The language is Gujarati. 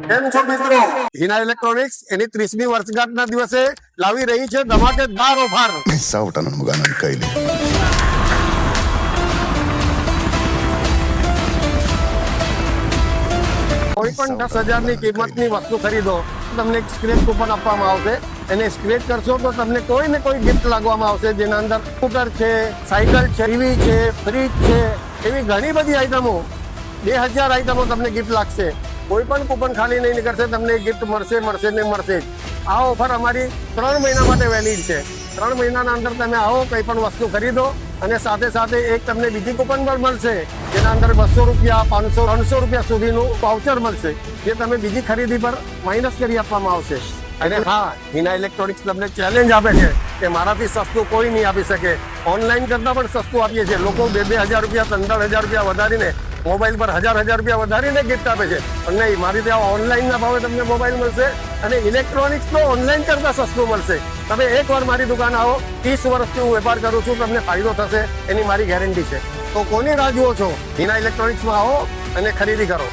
કેમ છો મિત્રો? હિના ઇલેક્ટ્રોનિક્સ એની 30મી વર્ષગાંઠના દિવસે લાવી રહી છે ધમાકેદાર ઓફર. ಸಾವುಟನ ಮಗ ನನ್ನ ಕೈಲಿ કોઈ પણ 10,000ની કિંમતની વસ્તુ ખરીદો તમને એક સ્ક્રેચ કૂપન આપવામાં આવશે. એને સ્ક્રેચ કરશો તો તમને કોઈ ને કોઈ ગિફ્ટ લાગવામાં આવશે, જેના અંદર સ્કૂટર છે, સાયકલ છે, ટીવી છે, ફ્રીજ છે, એવી ઘણી બધી આઈટમો 2,000 આઈટમો તમને ગિફ્ટ લાગશે. કોઈ પણ કૂપન ખાલી નહીં નીકળશે, તમને ગિફ્ટ મળશે ને મળશે જ. આ ઓફર અમારી 3 મહિના માટે વેલિડ છે. 3 મહિનાના અંદર તમે આવો, કંઈ પણ વસ્તુ ખરીદો અને સાથે સાથે એક તમને બીજી કૂપન પણ મળશે, જેના અંદર 200 રૂપિયા, 500, 300 રૂપિયા સુધીનું વાઉચર મળશે, જે તમે બીજી ખરીદી પર માઇનસ કરી આપવામાં આવશે. અને હા, હિના ઇલેક્ટ્રોનિક્સ તમને ચેલેન્જ આપે છે કે મારાથી સસ્તું કોઈ નહીં આપી શકે. ઓનલાઈન કરતાં પણ સસ્તું આપીએ છીએ. લોકો 2,000 રૂપિયા, 15,000 રૂપિયા વધારીને મોબાઈલ પર 1,000 રૂપિયા વધારીને ગિફ્ટ આપે છે, પણ નહીં, મારી ત્યાં ઓનલાઈનના ભાવે તમને મોબાઈલ મળશે અને ઇલેક્ટ્રોનિક્સ તો ઓનલાઈન કરતાં સસ્તું મળશે. તમે એકવાર મારી દુકાન આવો, 30 વર્ષથી હું વેપાર કરું છું, તમને ફાયદો થશે એની મારી ગેરંટી છે. તો કોની રાહ જુઓ છો? હિના ઇલેક્ટ્રોનિક્સમાં આવો અને ખરીદી કરો.